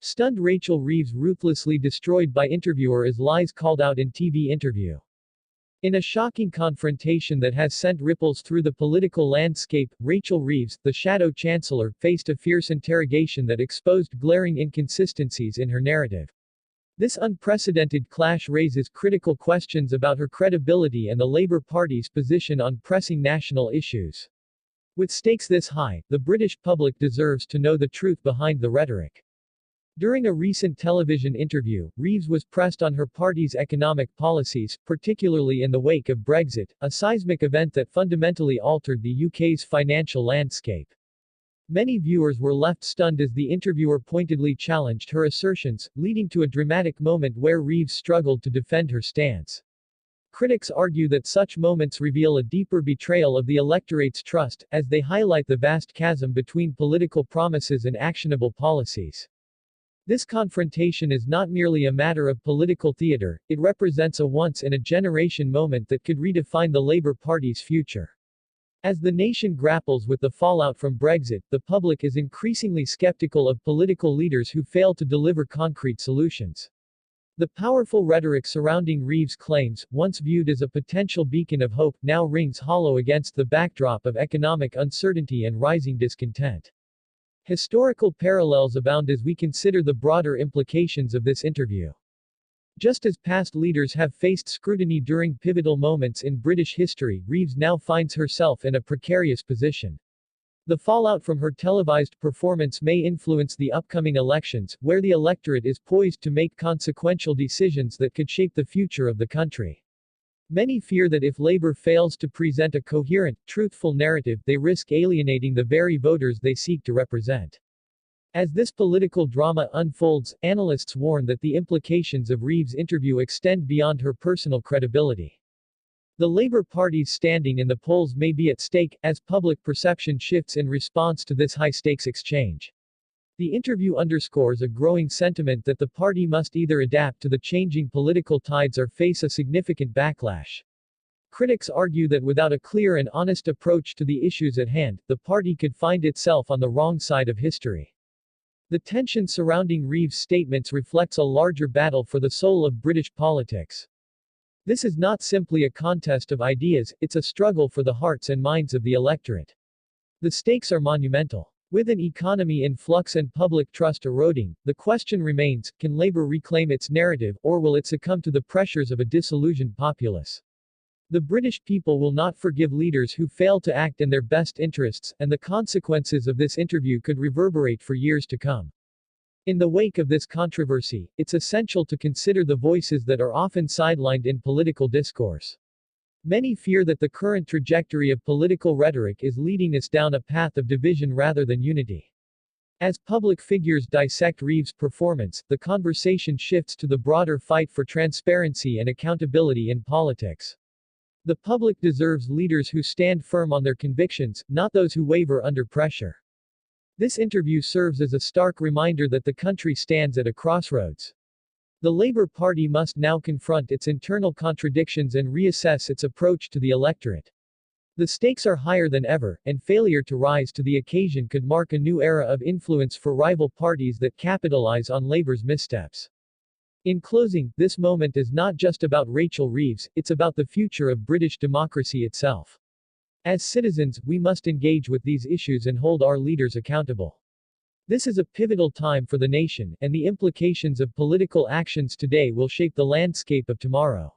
Stunned Rachel Reeves ruthlessly destroyed by interviewer as lies called out in TV interview. In a shocking confrontation that has sent ripples through the political landscape, Rachel Reeves, the shadow chancellor, faced a fierce interrogation that exposed glaring inconsistencies in her narrative. This unprecedented clash raises critical questions about her credibility and the Labour Party's position on pressing national issues. With stakes this high, the British public deserves to know the truth behind the rhetoric. During a recent television interview, Reeves was pressed on her party's economic policies, particularly in the wake of Brexit, a seismic event that fundamentally altered the UK's financial landscape. Many viewers were left stunned as the interviewer pointedly challenged her assertions, leading to a dramatic moment where Reeves struggled to defend her stance. Critics argue that such moments reveal a deeper betrayal of the electorate's trust, as they highlight the vast chasm between political promises and actionable policies. This confrontation is not merely a matter of political theater, it represents a once-in-a-generation moment that could redefine the Labour Party's future. As the nation grapples with the fallout from Brexit, the public is increasingly skeptical of political leaders who fail to deliver concrete solutions. The powerful rhetoric surrounding Reeves' claims, once viewed as a potential beacon of hope, now rings hollow against the backdrop of economic uncertainty and rising discontent. Historical parallels abound as we consider the broader implications of this interview. Just as past leaders have faced scrutiny during pivotal moments in British history, Reeves now finds herself in a precarious position. The fallout from her televised performance may influence the upcoming elections, where the electorate is poised to make consequential decisions that could shape the future of the country. Many fear that if Labour fails to present a coherent, truthful narrative, they risk alienating the very voters they seek to represent. As this political drama unfolds, analysts warn that the implications of Reeves' interview extend beyond her personal credibility. The Labour Party's standing in the polls may be at stake, as public perception shifts in response to this high-stakes exchange. The interview underscores a growing sentiment that the party must either adapt to the changing political tides or face a significant backlash. Critics argue that without a clear and honest approach to the issues at hand, the party could find itself on the wrong side of history. The tension surrounding Reeves' statements reflects a larger battle for the soul of British politics. This is not simply a contest of ideas, it's a struggle for the hearts and minds of the electorate. The stakes are monumental. With an economy in flux and public trust eroding, the question remains, can Labour reclaim its narrative, or will it succumb to the pressures of a disillusioned populace? The British people will not forgive leaders who fail to act in their best interests, and the consequences of this interview could reverberate for years to come. In the wake of this controversy, it's essential to consider the voices that are often sidelined in political discourse. Many fear that the current trajectory of political rhetoric is leading us down a path of division rather than unity. As public figures dissect Reeves' performance, the conversation shifts to the broader fight for transparency and accountability in politics. The public deserves leaders who stand firm on their convictions, not those who waver under pressure. This interview serves as a stark reminder that the country stands at a crossroads. The Labour Party must now confront its internal contradictions and reassess its approach to the electorate. The stakes are higher than ever, and failure to rise to the occasion could mark a new era of influence for rival parties that capitalize on Labour's missteps. In closing, this moment is not just about Rachel Reeves, it's about the future of British democracy itself. As citizens, we must engage with these issues and hold our leaders accountable. This is a pivotal time for the nation, and the implications of political actions today will shape the landscape of tomorrow.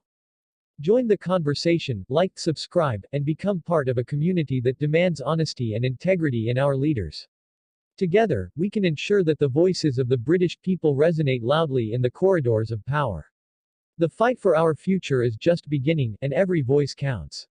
Join the conversation, like, subscribe, and become part of a community that demands honesty and integrity in our leaders. Together, we can ensure that the voices of the British people resonate loudly in the corridors of power. The fight for our future is just beginning, and every voice counts.